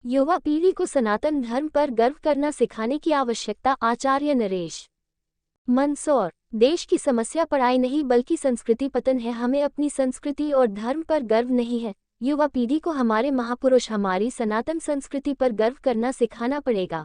युवा पीढ़ी को सनातन धर्म पर गर्व करना सिखाने की आवश्यकता। आचार्य नरेश मंदसौर। देश की समस्या पढ़ाई नहीं बल्कि संस्कृति पतन है। हमें अपनी संस्कृति और धर्म पर गर्व नहीं है। युवा पीढ़ी को हमारे महापुरुष हमारी सनातन संस्कृति पर गर्व करना सिखाना पड़ेगा।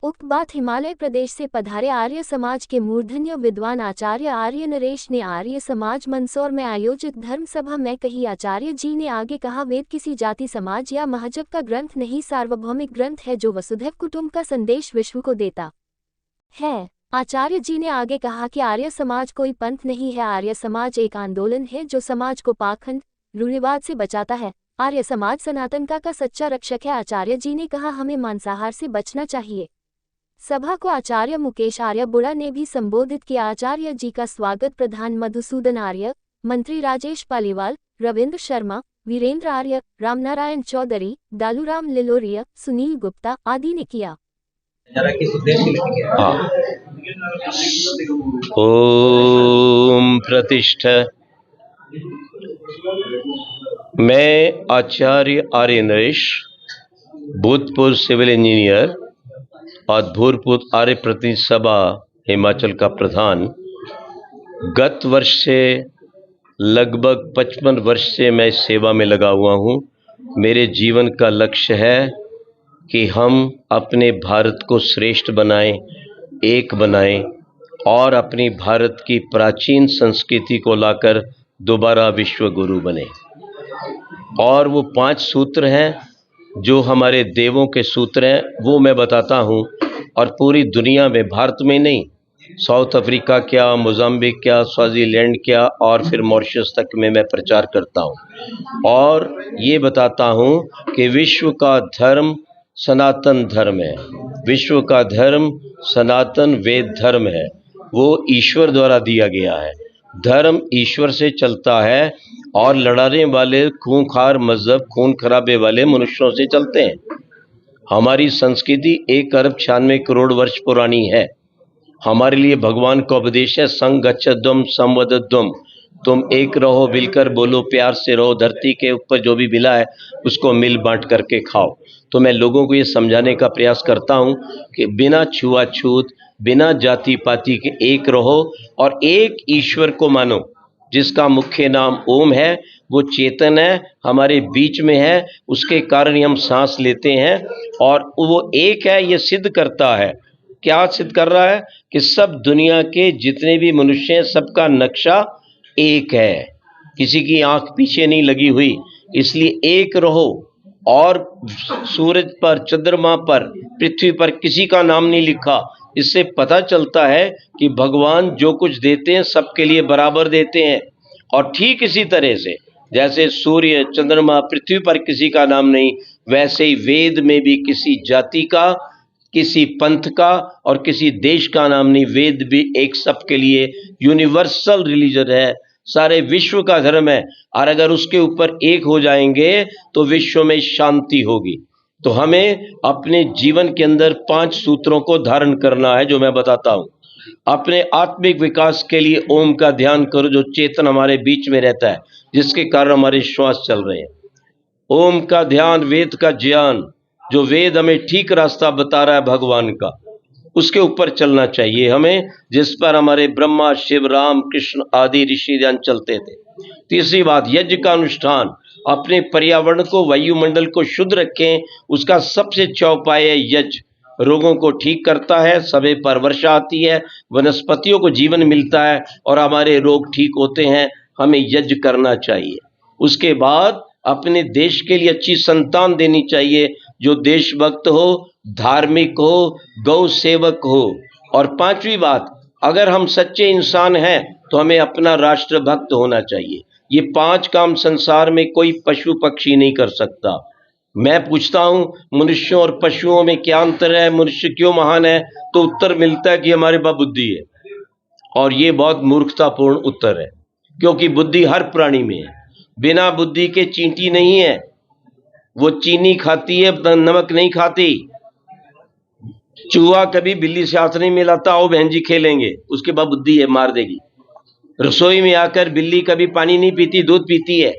उक्त बात हिमाचल प्रदेश से पधारे आर्य समाज के मूर्धन्य विद्वान आचार्य आर्य नरेश ने आर्य समाज मंदसौर में आयोजित धर्म सभा में कही। आचार्य जी ने आगे कहा, वेद किसी जाति समाज या महजब का ग्रंथ नहीं, सार्वभौमिक ग्रंथ है जो वसुधैव कुटुंब का संदेश विश्व को देता है। आचार्य जी ने आगे कहा कि आर्य समाज कोई पंथ नहीं है, आर्य समाज एक आंदोलन है जो समाज को पाखंड रूढ़िवाद से बचाता है। आर्य समाज सनातन का सच्चा रक्षक है। आचार्य जी ने कहा, हमें मांसाहार से बचना चाहिए। सभा को आचार्य मुकेश आर्य बुड़ा ने भी संबोधित किया। आचार्य जी का स्वागत प्रधान मधुसूदन आर्य, मंत्री राजेश पालीवाल, रविंद्र शर्मा, वीरेंद्र आर्य, रामनारायण चौधरी, दालूराम लिलोरिया, सुनील गुप्ता आदि ने किया। ओम प्रतिष्ठा। मैं आचार्य आर्य नरेश, भूतपूर्व सिविल इंजीनियर और भूतपूर्व आर्य प्रतिनिधि सभा हिमाचल का प्रधान, गत वर्ष से लगभग 55 वर्ष से मैं सेवा में लगा हुआ हूँ। मेरे जीवन का लक्ष्य है कि हम अपने भारत को श्रेष्ठ बनाएं, एक बनाएं और अपनी भारत की प्राचीन संस्कृति को लाकर दोबारा विश्व गुरु बने। और वो 5 सूत्र हैं जो हमारे देवों के सूत्र हैं, वो मैं बताता हूँ। और पूरी दुनिया में, भारत में नहीं, साउथ अफ्रीका क्या, मोजाम्बिक क्या, स्वाजीलैंड क्या और फिर मॉरिशस तक में मैं प्रचार करता हूँ और ये बताता हूँ कि विश्व का धर्म सनातन धर्म है। विश्व का धर्म सनातन वेद धर्म है, वो ईश्वर द्वारा दिया गया है। धर्म ईश्वर से चलता है और लड़ाने वाले खूंखार मजहब, खून खराबे वाले मनुष्यों से चलते हैं। हमारी संस्कृति 1 अरब 96 करोड़ वर्ष पुरानी है। हमारे लिए भगवान का उपदेश है, संग गच्छध्वम संवदध्वम, तुम एक रहो, मिलकर बोलो, प्यार से रहो, धरती के ऊपर जो भी मिला है उसको मिल बांट करके खाओ। तो मैं लोगों को ये समझाने का प्रयास करता हूँ कि बिना छुआछूत, बिना जाति पाति के एक रहो और एक ईश्वर को मानो जिसका मुख्य नाम ओम है। वो चेतन है, हमारे बीच में है, उसके कारण ही हम सांस लेते हैं और वो एक है। ये सिद्ध करता है, क्या सिद्ध कर रहा है कि सब दुनिया के जितने भी मनुष्य हैं सबका नक्शा एक है, किसी की आंख पीछे नहीं लगी हुई। इसलिए एक रहो और सूरज पर, चंद्रमा पर, पृथ्वी पर किसी का नाम नहीं लिखा। इससे पता चलता है कि भगवान जो कुछ देते हैं सबके लिए बराबर देते हैं। और ठीक इसी तरह से जैसे सूर्य, चंद्रमा, पृथ्वी पर किसी का नाम नहीं, वैसे ही वेद में भी किसी जाति का, किसी पंथ का और किसी देश का नाम नहीं। वेद भी एक सबके लिए यूनिवर्सल रिलीजन है, सारे विश्व का धर्म है। और अगर उसके ऊपर एक हो जाएंगे तो विश्व में शांति होगी। तो हमें अपने जीवन के अंदर 5 सूत्रों को धारण करना है जो मैं बताता हूँ। अपने आत्मिक विकास के लिए ओम का ध्यान करो, जो चेतन हमारे बीच में रहता है, जिसके कारण हमारे श्वास चल रहे हैं। ओम का ध्यान, वेद का ज्ञान, जो वेद हमें ठीक रास्ता बता रहा है भगवान का, उसके ऊपर चलना चाहिए हमें, जिस पर हमारे ब्रह्मा, शिव, राम, कृष्ण आदि ऋषि ध्यान चलते थे। तीसरी बात, यज्ञ का अनुष्ठान। अपने पर्यावरण को, वायुमंडल को शुद्ध रखें, उसका सबसे अच्छा उपाय है यज्ञ। रोगों को ठीक करता है, समय पर वर्षा आती है, वनस्पतियों को जीवन मिलता है और हमारे रोग ठीक होते हैं। हमें यज्ञ करना चाहिए। उसके बाद अपने देश के लिए अच्छी संतान देनी चाहिए, जो देशभक्त हो, धार्मिक हो, गौ सेवक हो। और 5वीं बात, अगर हम सच्चे इंसान हैं तो हमें अपना राष्ट्र भक्त होना चाहिए। ये 5 काम संसार में कोई पशु पक्षी नहीं कर सकता। मैं पूछता हूं मनुष्यों और पशुओं में क्या अंतर है, मनुष्य क्यों महान है, तो उत्तर मिलता है कि हमारे पास बुद्धि है। और ये बहुत मूर्खतापूर्ण उत्तर है, क्योंकि बुद्धि हर प्राणी में है। बिना बुद्धि के चींटी नहीं है, वो चीनी खाती है, नमक नहीं खाती। चूहा कभी बिल्ली से हाथ नहीं मिलाता, आओ बहन जी खेलेंगे, उसके बाद बुद्धि है, मार देगी। रसोई में आकर बिल्ली कभी पानी नहीं पीती, दूध पीती है।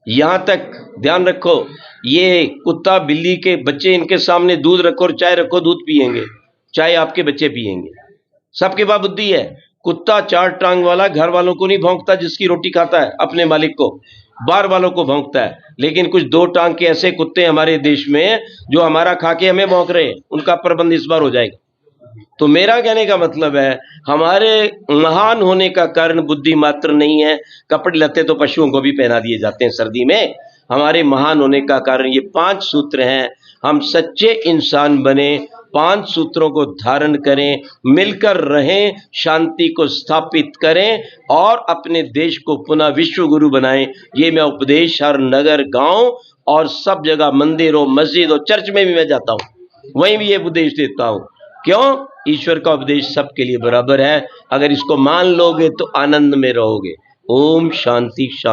यहां तक ध्यान रखो, ये कुत्ता बिल्ली के बच्चे इनके सामने दूध रखो और चाय रखो, दूध पिएंगे, चाय आपके बच्चे पिएंगे। सबके पास बुद्धि है। कुत्ता 4 टांग वाला घर वालों को नहीं भौंकता, जिसकी रोटी खाता है अपने मालिक को, बाहर वालों को भौंकता है। लेकिन कुछ 2 टांग के ऐसे कुत्ते हमारे देश में जो हमारा खा के हमें भौंक रहे हैं, उनका प्रबंध इस बार हो जाएगा। तो मेरा कहने का मतलब है, हमारे महान होने का कारण बुद्धि मात्र नहीं है। कपड़े लत्ते तो पशुओं को भी पहना दिए जाते हैं सर्दी में। हमारे महान होने का कारण ये 5 सूत्र हैं। हम सच्चे इंसान बने, 5 सूत्रों को धारण करें, मिलकर रहें, शांति को स्थापित करें और अपने देश को पुनः विश्व गुरु बनाएं। ये मैं उपदेश हर नगर, गांव और सब जगह, मंदिरों, मस्जिद और चर्च में भी मैं जाता हूं, वहीं भी ये उपदेश देता हूं। क्यों? ईश्वर का उपदेश सबके लिए बराबर है। अगर इसको मान लोगे तो आनंद में रहोगे। ओम शांति शांति।